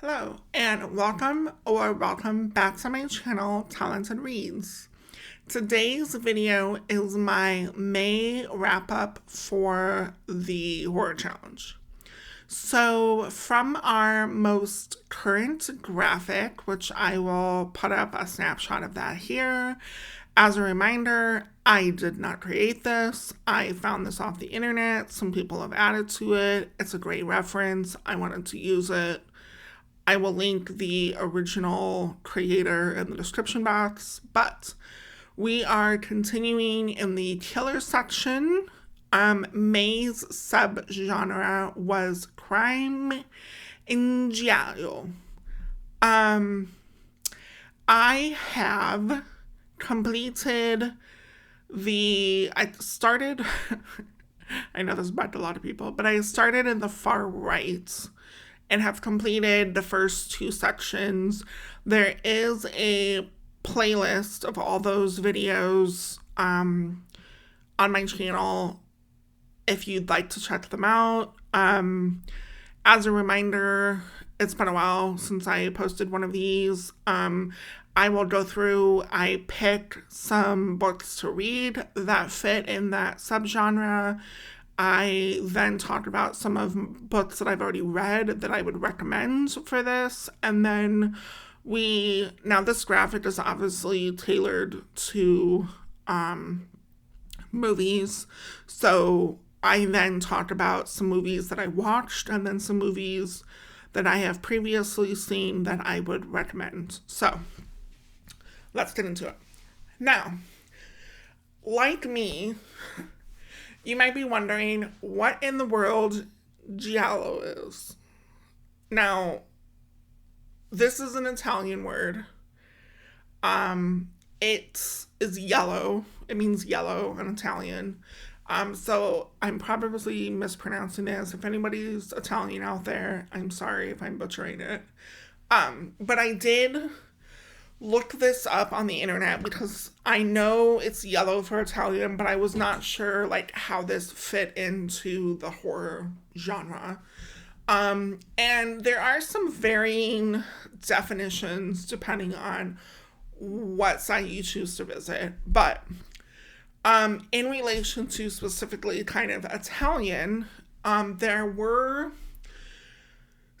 Hello, and welcome back to my channel, Talented Reads. Today's video is my May wrap-up for the Horror Challenge. So, from our most current graphic, which I will put up a snapshot of that here, as a reminder, I did not create this. I found this off the internet. Some people have added to it. It's a great reference. I wanted to use it. I will link the original creator in the description box, but we are continuing in the killer section. May's subgenre was crime in Giallo. I have completed I started, I know this bugged a lot of people, but I started in the far right and have completed the first two sections. There is a playlist of all those videos on my channel if you'd like to check them out. As a reminder, it's been a while since I posted one of these. I will go through, I picked some books to read that fit in that subgenre. I then talked about some of books that I've already read that I would recommend for this. And then now this graphic is obviously tailored to movies. So I then talked about some movies that I watched and then some movies that I have previously seen that I would recommend. So let's get into it. Now, like me, you might be wondering what in the world Giallo is. Now, this is an Italian word. It is yellow. It means yellow in Italian. So I'm probably mispronouncing this. If anybody's Italian out there, I'm sorry if I'm butchering it. But I did look this up on the internet because I know it's yellow for Italian, but I was not sure how this fit into the horror genre. And there are some varying definitions depending on what site you choose to visit. But in relation to specifically kind of Italian, there were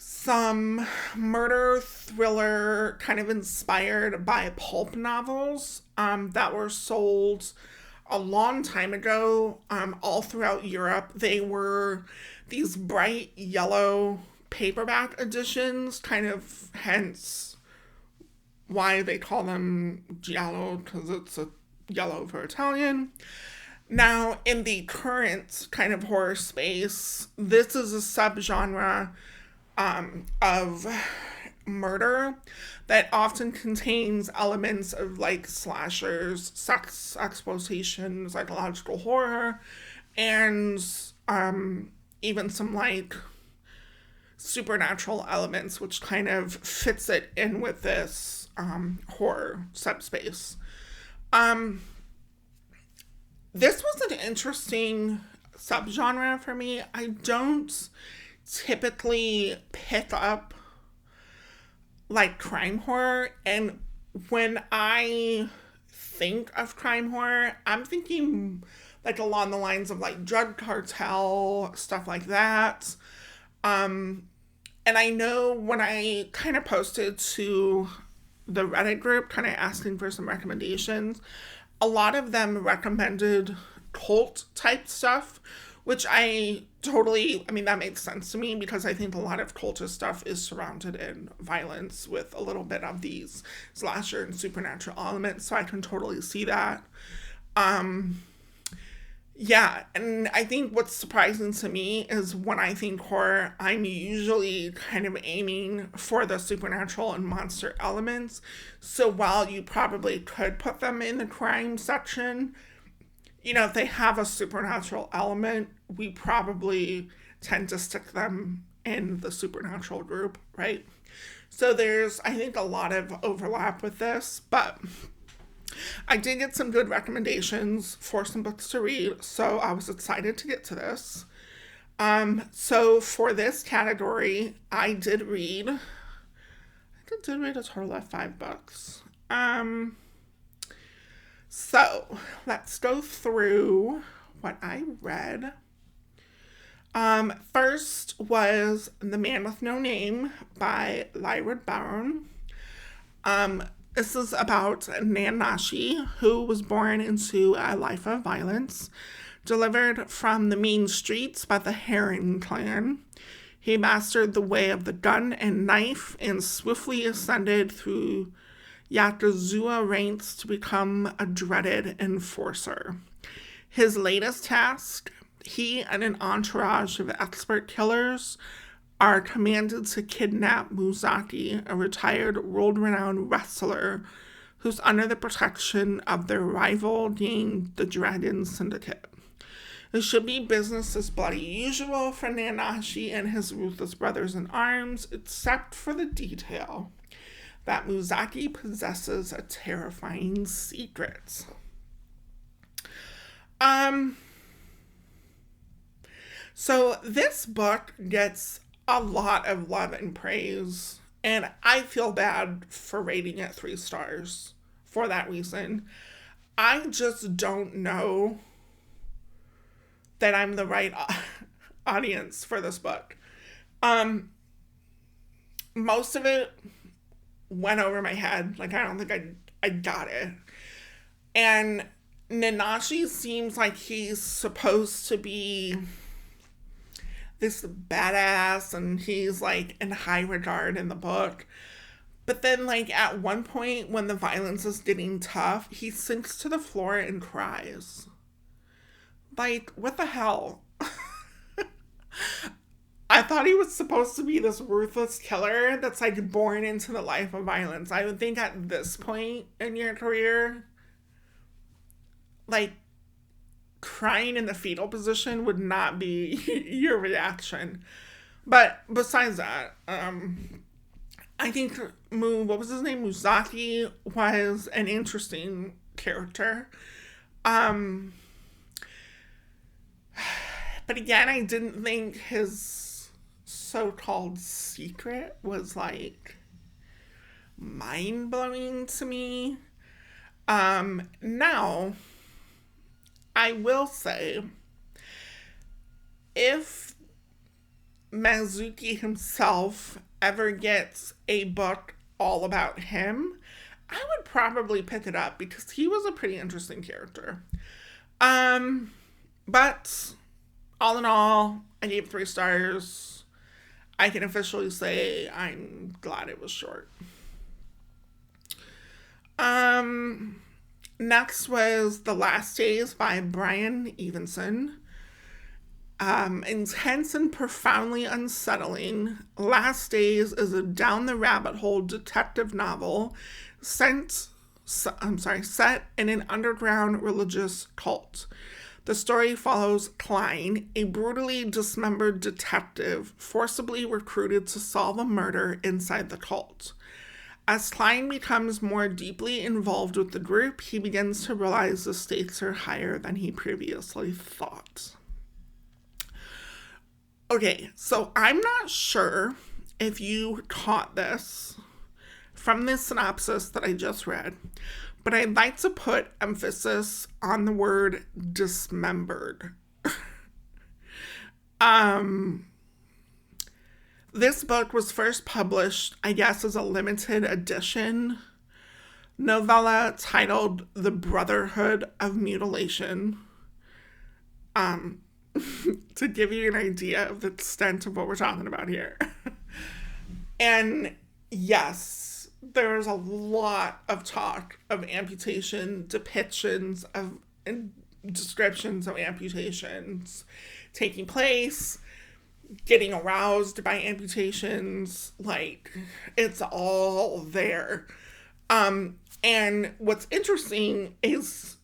some murder thriller kind of inspired by pulp novels that were sold a long time ago all throughout Europe. They were these bright yellow paperback editions, kind of hence why they call them Giallo, because it's a yellow for Italian. Now, in the current kind of horror space, this is a subgenre of murder that often contains elements of slashers, sex exploitation, psychological horror, and even some supernatural elements, which kind of fits it in with this horror subspace. This was an interesting subgenre for me. I don't typically pick up crime horror, and when I think of crime horror, I'm thinking along the lines of drug cartel, stuff like that. And I know when I kind of posted to the Reddit group kind of asking for some recommendations, a lot of them recommended cult type stuff, which that makes sense to me because I think a lot of cultist stuff is surrounded in violence with a little bit of these slasher and supernatural elements, so I can totally see that. Yeah, and I think what's surprising to me is when I think horror, I'm usually kind of aiming for the supernatural and monster elements. So while you probably could put them in the crime section, if they have a supernatural element, we probably tend to stick them in the supernatural group, right? So there's, I think, a lot of overlap with this, but I did get some good recommendations for some books to read, so I was excited to get to this. So for this category, I did read I did read a total of 5 books. So let's go through what I read. First was The Man with No Name by Lyra Barron. This is about Nanashi, who was born into a life of violence, delivered from the mean streets by the Heron clan. He mastered the way of the gun and knife and swiftly ascended through Yakuza ranks to become a dreaded enforcer. His latest task, he and an entourage of expert killers are commanded to kidnap Muzaki, a retired world-renowned wrestler who's under the protection of their rival gang, the Dragon Syndicate. It should be business as bloody usual for Nanashi and his ruthless brothers in arms, except for the detail that Muzaki possesses a terrifying secret. So this book gets a lot of love and praise, and I feel bad for rating it 3 stars for that reason. I just don't know that I'm the right audience for this book. Most of it went over my head. Like, I don't think I got it. And Nanashi seems like he's supposed to be this badass, and he's, like, in high regard in the book. But then, like, at one point when the violence is getting tough, he sinks to the floor and cries. Like, what the hell? I thought he was supposed to be this ruthless killer that's, like, born into the life of violence. I would think at this point in your career, like, crying in the fetal position would not be your reaction. But besides that, I think, what was his name? Muzaki was an interesting character. But again, I didn't think his so-called secret was, like, mind-blowing to me. Now, I will say, if Mizuki himself ever gets a book all about him, I would probably pick it up because he was a pretty interesting character. But all in all, I gave 3 stars. I can officially say I'm glad it was short. Next was The Last Days by Brian Evenson. Intense and profoundly unsettling, Last Days is a down-the-rabbit-hole detective novel set in an underground religious cult. The story follows Klein, a brutally dismembered detective forcibly recruited to solve a murder inside the cult. As Klein becomes more deeply involved with the group, he begins to realize the stakes are higher than he previously thought. Okay, so I'm not sure if you caught this from this synopsis that I just read, but I'd like to put emphasis on the word dismembered. This book was first published, I guess, as a limited edition novella titled The Brotherhood of Mutilation. To give you an idea of the extent of what we're talking about here. And yes, there's a lot of talk of amputation, depictions of and descriptions of amputations taking place, getting aroused by amputations, like, it's all there. And what's interesting is,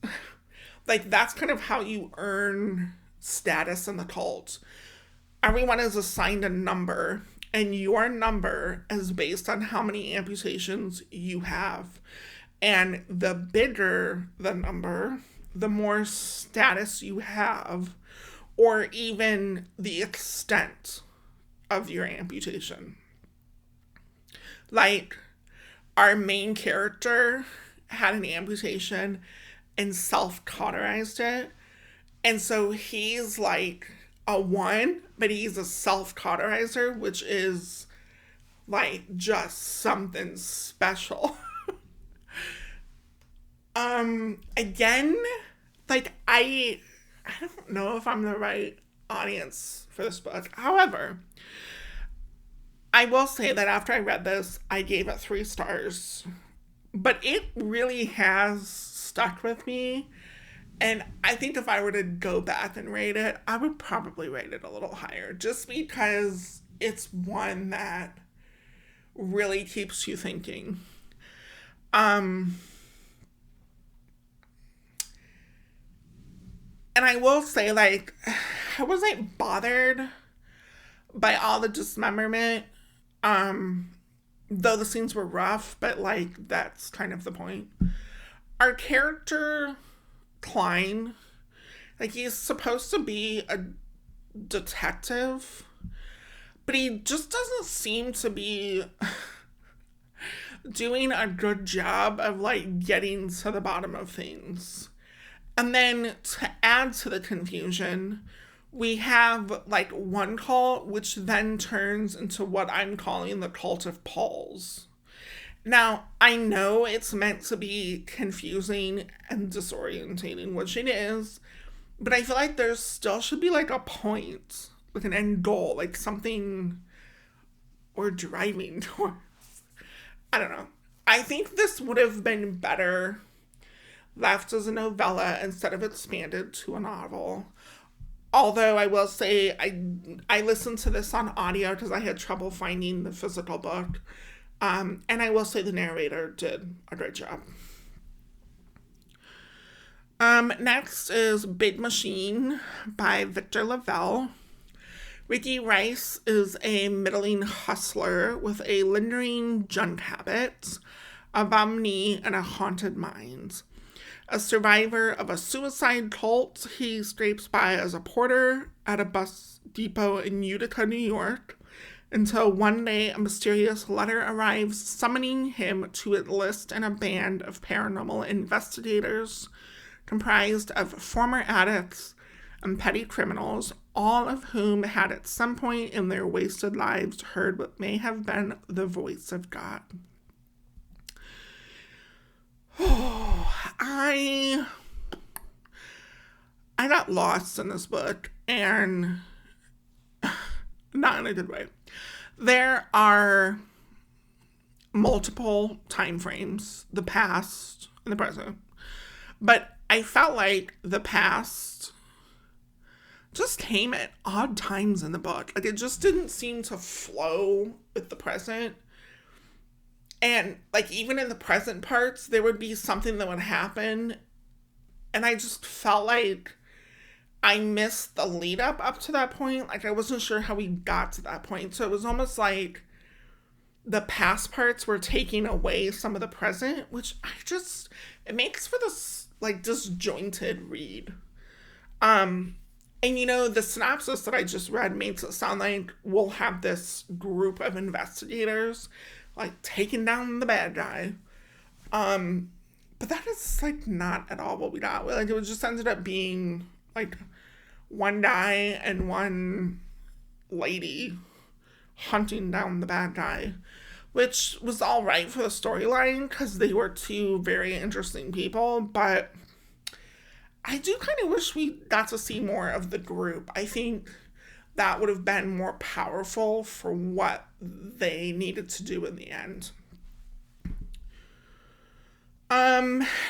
like, that's kind of how you earn status in the cult. Everyone is assigned a number, and your number is based on how many amputations you have. And the bigger the number, the more status you have, or even the extent of your amputation. Like, our main character had an amputation and self-cauterized it. And so he's like a one, but he's a self-cauterizer, which is like just something special. Again, like I don't know if I'm the right audience for this book. However, I will say that after I read this, I gave it 3 stars. But it really has stuck with me. And I think if I were to go back and rate it, I would probably rate it a little higher. Just because it's one that really keeps you thinking. And I will say, like, I wasn't bothered by all the dismemberment. Though the scenes were rough, but like that's kind of the point. Our character Klein, like he's supposed to be a detective, but he just doesn't seem to be doing a good job of like getting to the bottom of things. And then to add to the confusion, we have like one cult, which then turns into what I'm calling the cult of Pauls. Now, I know it's meant to be confusing and disorientating, which it is, but I feel like there still should be like a point, like an end goal, like something we're driving towards. I don't know. I think this would have been better left as a novella instead of expanded to a novel. Although I will say I listened to this on audio because I had trouble finding the physical book. And I will say the narrator did a great job. Next is Big Machine by Victor Lavelle. Ricky Rice is a middling hustler with a lingering junk habit, a bum and a haunted mind. A survivor of a suicide cult, he scrapes by as a porter at a bus depot in Utica, New York, until one day a mysterious letter arrives summoning him to enlist in a band of paranormal investigators comprised of former addicts and petty criminals, all of whom had at some point in their wasted lives heard what may have been the voice of God. I got lost in this book, and not in a good way. There are multiple time frames, the past and the present, but I felt like the past just came at odd times in the book. Like, it just didn't seem to flow with the present. And, like, even in the present parts, there would be something that would happen. And I just felt like I missed the lead up to that point. Like, I wasn't sure how we got to that point. So it was almost like the past parts were taking away some of the present, which it makes for this, like, disjointed read. And, you know, the synopsis that I just read makes it sound like we'll have this group of investigators like taking down the bad guy. But that is like not at all what we got. Like, it just ended up being like one guy and one lady hunting down the bad guy, which was all right for the storyline because they were two very interesting people, but I do kind of wish we got to see more of the group. I think that would have been more powerful for what they needed to do in the end.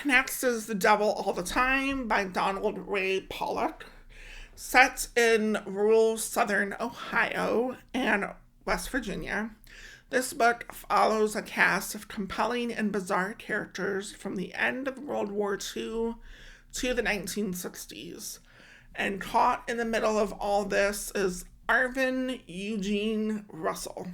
Next is The Devil All the Time by Donald Ray Pollock. Set in rural southern Ohio and West Virginia, this book follows a cast of compelling and bizarre characters from the end of World War II to the 1960s. And caught in the middle of all this is Arvin Eugene Russell,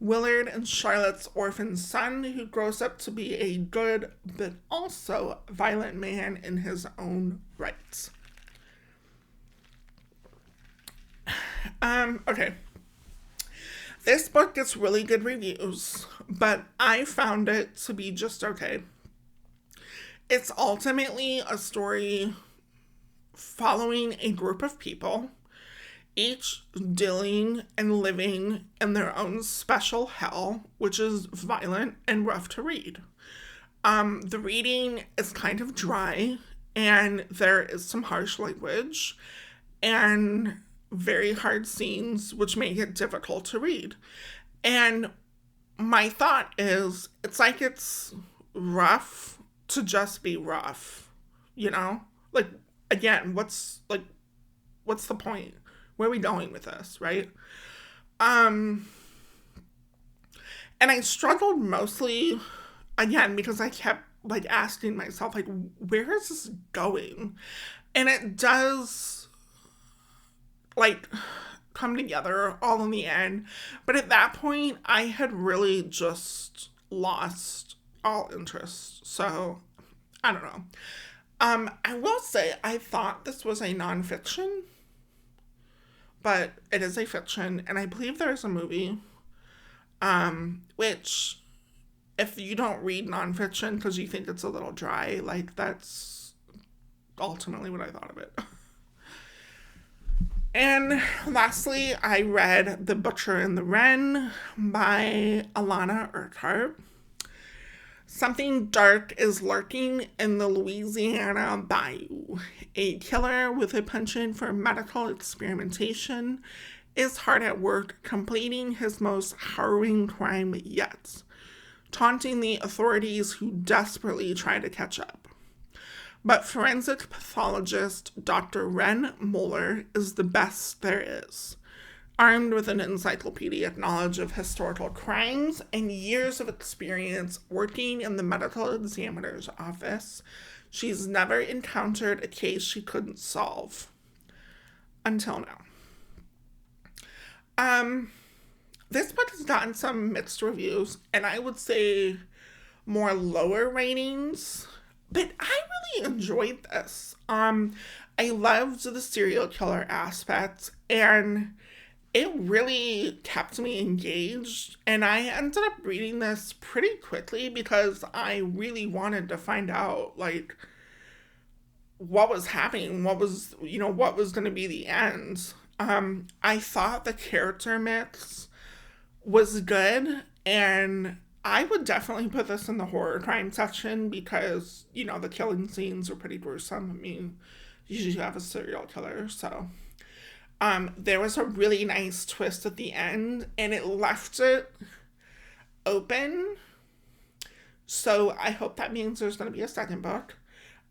Willard and Charlotte's orphan son, who grows up to be a good but also violent man in his own right. Okay. This book gets really good reviews, but I found it to be just okay. It's ultimately a story following a group of people, each dealing and living in their own special hell, which is violent and rough to read. The reading is kind of dry, and there is some harsh language and very hard scenes, which make it difficult to read. And my thought is, it's like it's rough to just be rough, you know? Like, again, what's the point? Where are we going with this, right? And I struggled mostly, again, because I kept like asking myself, like, where is this going? And it does like come together all in the end. But at that point, I had really just lost all interest. So I don't know. I will say I thought this was a nonfiction, but it is a fiction, and I believe there is a movie, which, if you don't read nonfiction because you think it's a little dry, like, that's ultimately what I thought of it. And lastly, I read The Butcher and the Wren by Alana Urquhart. Something dark is lurking in the Louisiana bayou. A killer with a penchant for medical experimentation is hard at work completing his most harrowing crime yet, taunting the authorities who desperately try to catch up. But forensic pathologist Dr. Ren Moeller is the best there is. Armed with an encyclopedic knowledge of historical crimes and years of experience working in the medical examiner's office, she's never encountered a case she couldn't solve. Until now. This book has gotten some mixed reviews, and I would say more lower ratings, but I really enjoyed this. I loved the serial killer aspect, and it really kept me engaged, and I ended up reading this pretty quickly because I really wanted to find out, like, what was happening, what was going to be the end. I thought the character mix was good, and I would definitely put this in the horror crime section because, the killing scenes are pretty gruesome. I mean, usually you have a serial killer, so... there was a really nice twist at the end, and it left it open. So I hope that means there's going to be a second book.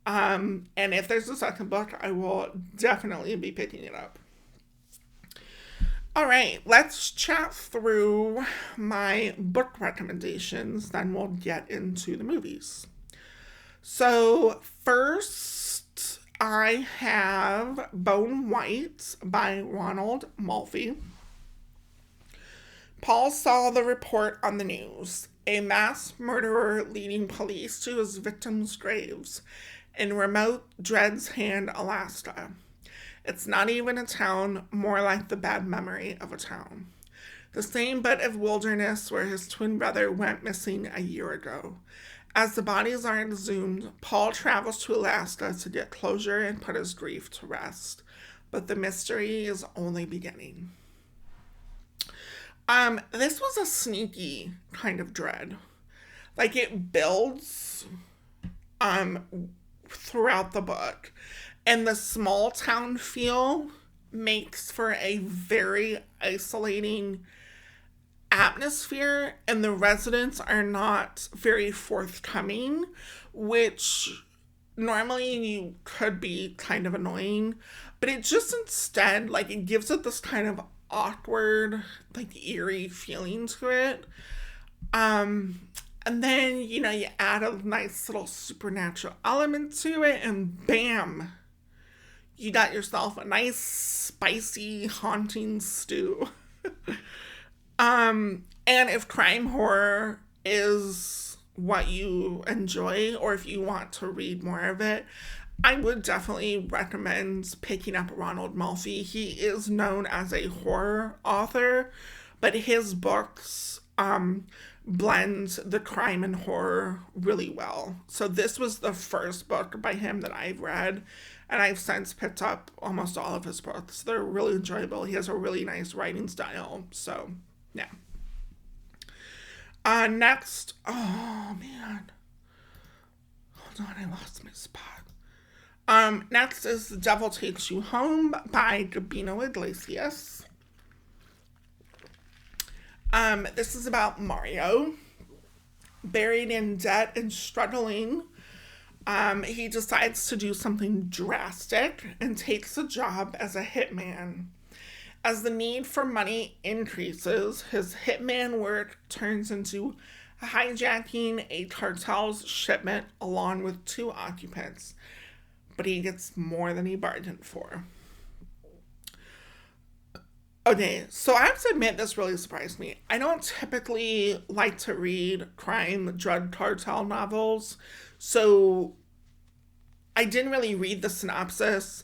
And if there's a second book, I will definitely be picking it up. All right, let's chat through my book recommendations, then we'll get into the movies. So first, I have Bone White by Ronald Mulvey. Paul saw the report on the news. A mass murderer leading police to his victims' graves in remote Dred's Hand, Alaska. It's not even a town, more like the bad memory of a town. The same bit of wilderness where his twin brother went missing a year ago. As the bodies are exhumed, Paul travels to Alaska to get closure and put his grief to rest. But the mystery is only beginning. This was a sneaky kind of dread. Like, it builds throughout the book. And the small town feel makes for a very isolating atmosphere, and the residents are not very forthcoming, which normally you could be kind of annoying, but it just instead, like, it gives it this kind of awkward, like, eerie feeling to it. And then, you add a nice little supernatural element to it, and bam, you got yourself a nice, spicy, haunting stew. And if crime horror is what you enjoy, or if you want to read more of it, I would definitely recommend picking up Ronald Mulvey. He is known as a horror author, but his books blend the crime and horror really well. So this was the first book by him that I've read, and I've since picked up almost all of his books. They're really enjoyable. He has a really nice writing style. So, yeah. Next, oh man. Hold on, I lost my spot. Next is The Devil Takes You Home by Gabino Iglesias. This is about Mario, buried in debt and struggling. He decides to do something drastic and takes a job as a hitman. As the need for money increases, his hitman work turns into hijacking a cartel's shipment along with 2 occupants. But he gets more than he bargained for. Okay, so I have to admit this really surprised me. I don't typically like to read crime, drug cartel novels, so I didn't really read the synopsis.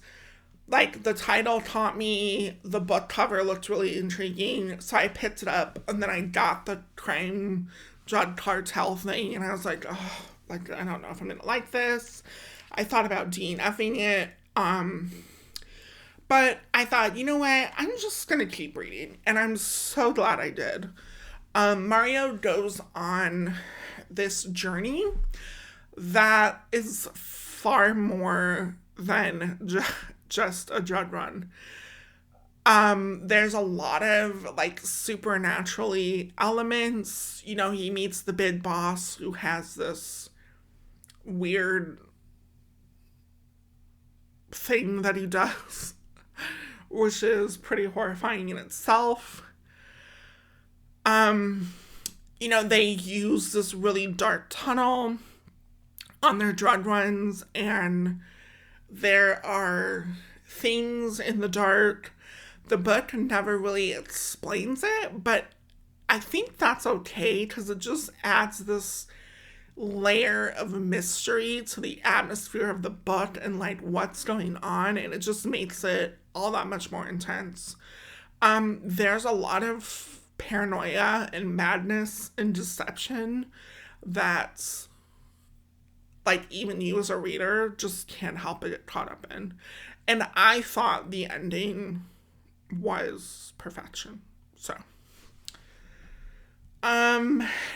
Like, the title taught me, the book cover looked really intriguing, so I picked it up, and then I got the crime, drug cartel thing, and I was like, oh, like, I don't know if I'm gonna like this. I thought about DNFing it, but I thought, you know what, I'm just gonna keep reading, and I'm so glad I did. Mario goes on this journey that is far more than just a drug run. There's a lot of, like, supernaturally elements. You know, he meets the big boss who has this weird thing that he does, which is pretty horrifying in itself. You know, they use this really dark tunnel on their drug runs, and there are things in the dark. The book never really explains it, but I think that's okay because it just adds this layer of mystery to the atmosphere of the book and, like, what's going on, and it just makes it all that much more intense. There's a lot of paranoia and madness and deception that, like, even you as a reader just can't help but get caught up in. And I thought the ending was perfection. So,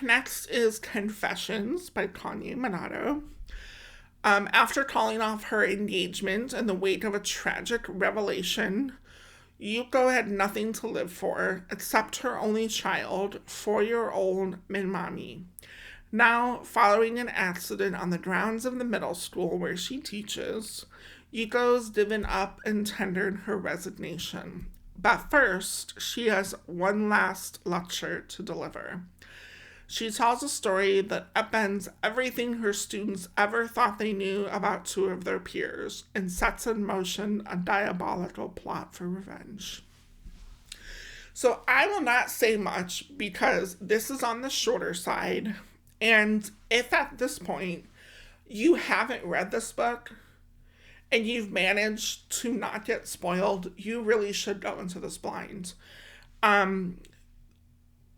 next is Confessions by Kanye Minato. After calling off her engagement in the wake of a tragic revelation, Yuko had nothing to live for except her only child, 4-year-old Minmami. Now, following an accident on the grounds of the middle school where she teaches, Yuko's given up and tendered her resignation. But first, she has one last lecture to deliver. She tells a story that upends everything her students ever thought they knew about 2 of their peers and sets in motion a diabolical plot for revenge. So I will not say much because this is on the shorter side, and if at this point you haven't read this book and you've managed to not get spoiled, you really should go into this blind.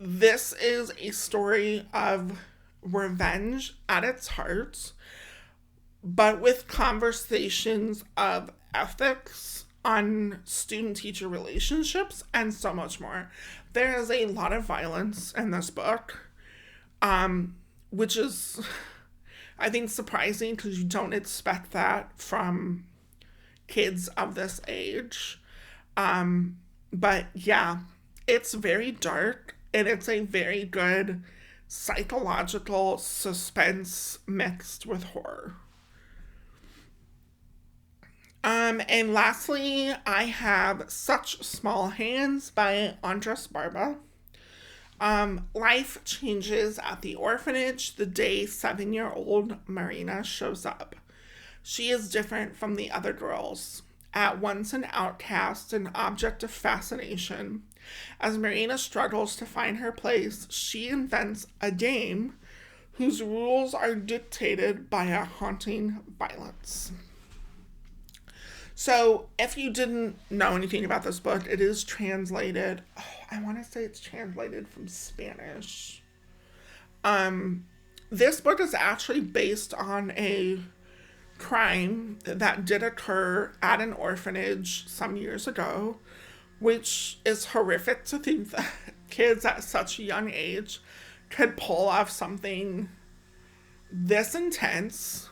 This is a story of revenge at its heart, but with conversations of ethics on student-teacher relationships and so much more. There is a lot of violence in this book, which is, I think, surprising because you don't expect that from kids of this age. But yeah, it's very dark. And it's a very good psychological suspense mixed with horror. And lastly, I have Such Small Hands by Andres Barba. Life changes at the orphanage the day 7-year-old Marina shows up. She is different from the other girls. At once an outcast, an object of fascination. As Marina struggles to find her place, she invents a game whose rules are dictated by a haunting violence. So, if you didn't know anything about this book, it is translated. Oh, I want to say it's translated from Spanish. Um, this book is actually based on a crime that did occur at an orphanage some years ago, which is horrific to think that kids at such a young age could pull off something this intense.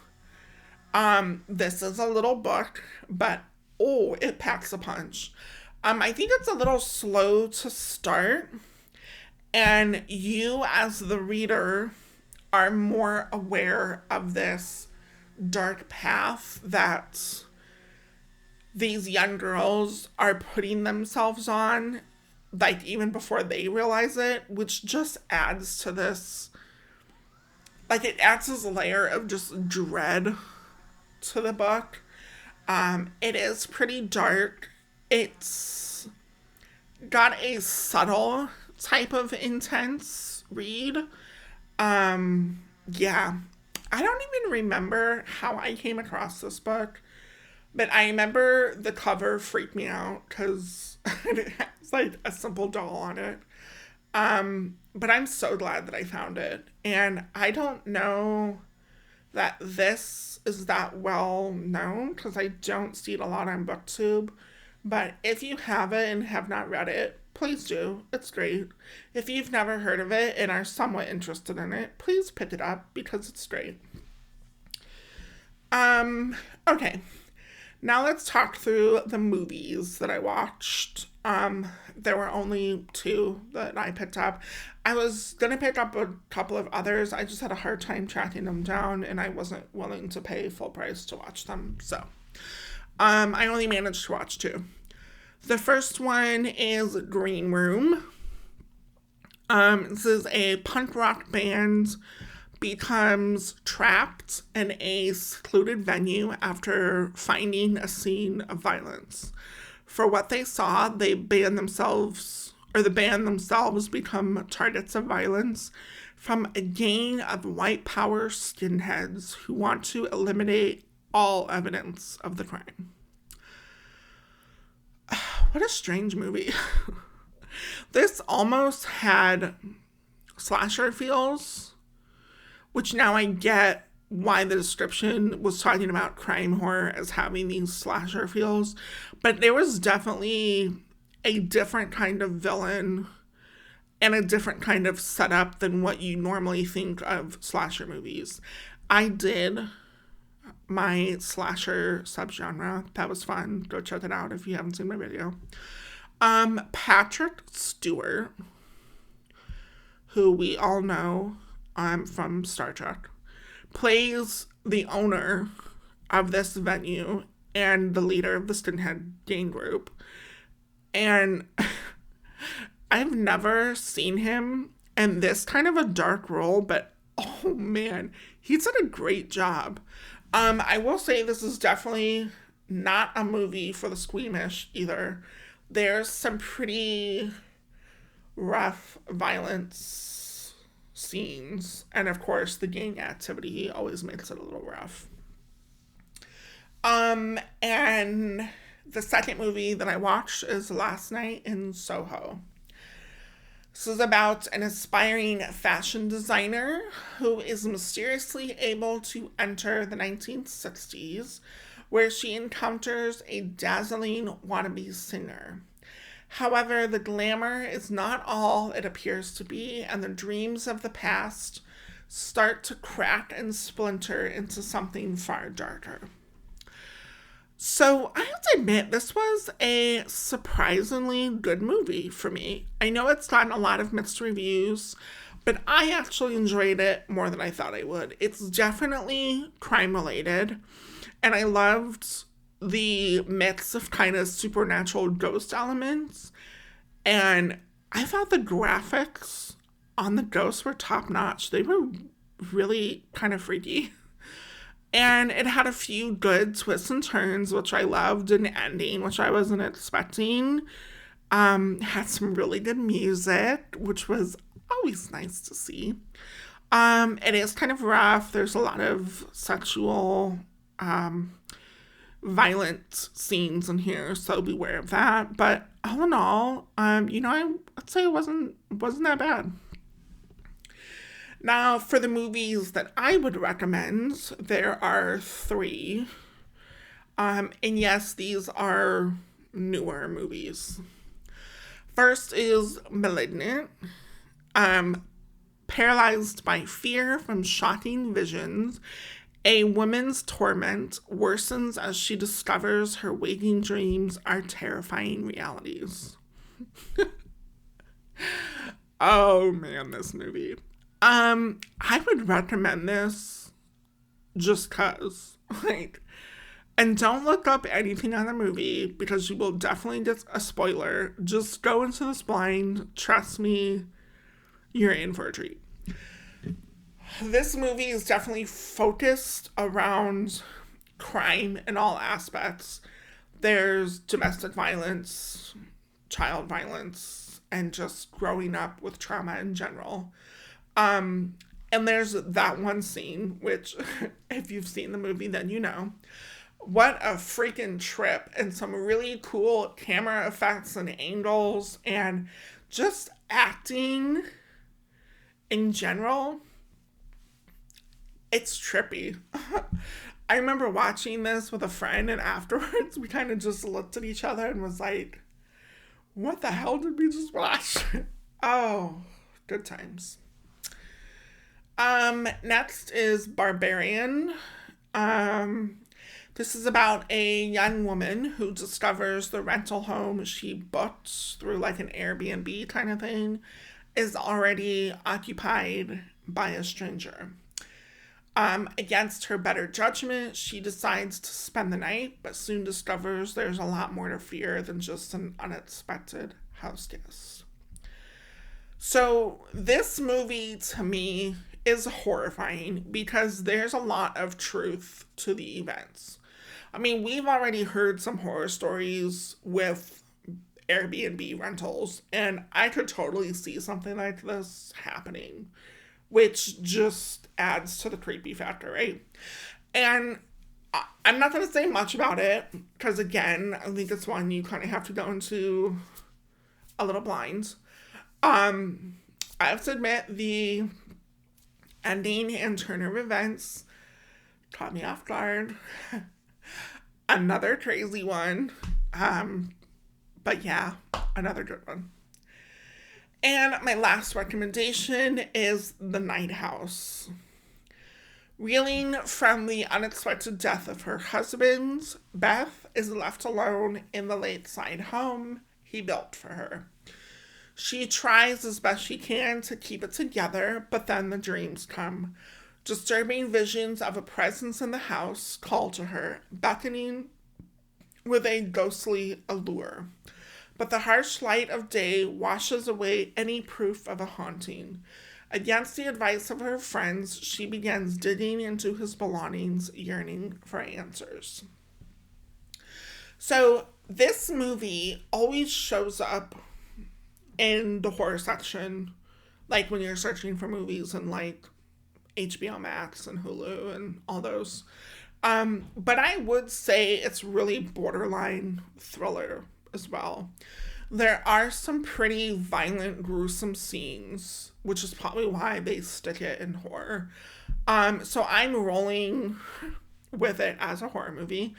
This is a little book, but oh, it packs a punch. I think it's a little slow to start, and you as the reader are more aware of this dark path that these young girls are putting themselves on, like even before they realize it, which just adds to this, like it adds this layer of just dread to the book. It is pretty dark. It's got a subtle type of intense read. Yeah. I don't even remember how I came across this book, but I remember the cover freaked me out because it has like a simple doll on it. But I'm so glad that I found it. And I don't know that this is that well known because I don't see it a lot on BookTube. But if you have it and have not read it, please do. It's great. If you've never heard of it and are somewhat interested in it, please pick it up because it's great. Okay. Now let's talk through the movies that I watched. There were only 2 that I picked up. I was going to pick up a couple of others. I just had a hard time tracking them down, and I wasn't willing to pay full price to watch them. So, I only managed to watch 2. The first one is Green Room. This is a punk rock band becomes trapped in a secluded venue after finding a scene of violence. For what they saw, the band themselves become targets of violence from a gang of white power skinheads who want to eliminate all evidence of the crime. What a strange movie. This almost had slasher feels, which now I get why the description was talking about crime horror as having these slasher feels, but there was definitely a different kind of villain and a different kind of setup than what you normally think of slasher movies. I did my slasher subgenre. That was fun. Go check it out if you haven't seen my video. Patrick Stewart, who we all know from Star Trek, plays the owner of this venue and the leader of the skinhead gang group. And I've never seen him in this kind of a dark role, but oh man, he's done a great job. I will say this is definitely not a movie for the squeamish either. There's some pretty rough violence scenes, and of course the gang activity always makes it a little rough. And the second movie that I watched is Last Night in Soho. This is about an aspiring fashion designer who is mysteriously able to enter the 1960s, where she encounters a dazzling wannabe singer. However, the glamour is not all it appears to be, and the dreams of the past start to crack and splinter into something far darker. So I have to admit, this was a surprisingly good movie for me. I know it's gotten a lot of mixed reviews, but I actually enjoyed it more than I thought I would. It's definitely crime related, and I loved the mix of kind of supernatural ghost elements, and I thought the graphics on the ghosts were top notch. They were really kind of freaky. And it had a few good twists and turns, which I loved, an ending, which I wasn't expecting. Had some really good music, which was always nice to see. It is kind of rough. There's a lot of sexual violent scenes in here, so beware of that. But all in all, I'd say it wasn't that bad. Now, for the movies that I would recommend, there are 3. And yes, these are newer movies. First is Malignant. Paralyzed by fear from shocking visions, a woman's torment worsens as she discovers her waking dreams are terrifying realities. Oh man, this movie. I would recommend this just cause. And don't look up anything on the movie because you will definitely get a spoiler. Just go into this blind. Trust me, you're in for a treat. This movie is definitely focused around crime in all aspects. There's domestic violence, child violence, and just growing up with trauma in general. And there's that one scene, which, if you've seen the movie, then you know. What a freaking trip, and some really cool camera effects and angles, and just acting in general. It's trippy. I remember watching this with a friend, and afterwards we kind of just looked at each other and was like, what the hell did we just watch? Oh, good times. Next is Barbarian. This is about a young woman who discovers the rental home she booked through like an Airbnb kind of thing is already occupied by a stranger. Against her better judgment, she decides to spend the night, but soon discovers there's a lot more to fear than just an unexpected house guest. So this movie, to me, is horrifying because there's a lot of truth to the events. I mean, we've already heard some horror stories with Airbnb rentals, and I could totally see something like this happening, which just adds to the creepy factor, right? And I'm not going to say much about it, because again, I think it's one you kind of have to go into a little blind. I have to admit, the ending and turn of events caught me off guard. Another crazy one. But yeah, another good one. And my last recommendation is The Night House. Reeling from the unexpected death of her husband, Beth is left alone in the lakeside home he built for her. She tries as best she can to keep it together, but then the dreams come. Disturbing visions of a presence in the house call to her, beckoning with a ghostly allure. But the harsh light of day washes away any proof of a haunting. Against the advice of her friends, she begins digging into his belongings, yearning for answers. So this movie always shows up in the horror section, like when you're searching for movies and like HBO Max and Hulu and all those. But I would say it's really borderline thriller as well. There are some pretty violent, gruesome scenes, which is probably why they stick it in horror. So I'm rolling with it as a horror movie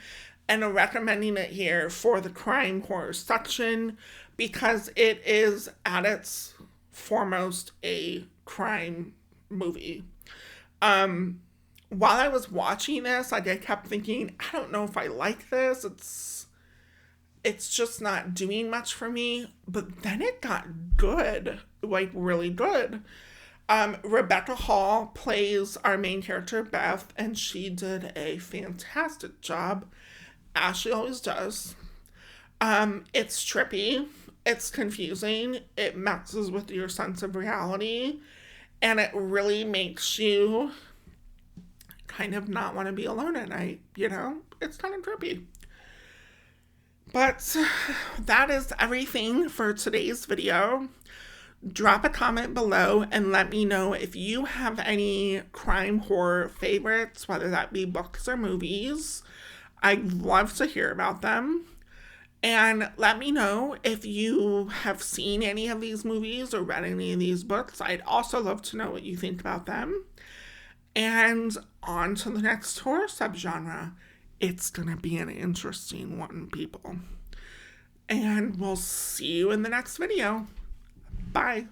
and recommending it here for the crime horror section because it is at its foremost a crime movie. While I was watching this, I kept thinking, I don't know if I like this. It's just not doing much for me. But then it got good, like really good. Rebecca Hall plays our main character, Beth, and she did a fantastic job, as she always does. It's trippy. It's confusing. It messes with your sense of reality. And it really makes you kind of not want to be alone at night, you know? It's kind of trippy. But that is everything for today's video. Drop a comment below and let me know if you have any crime horror favorites, whether that be books or movies. I'd love to hear about them. And let me know if you have seen any of these movies or read any of these books. I'd also love to know what you think about them. And on to the next horror subgenre. It's going to be an interesting one, people. And we'll see you in the next video. Bye.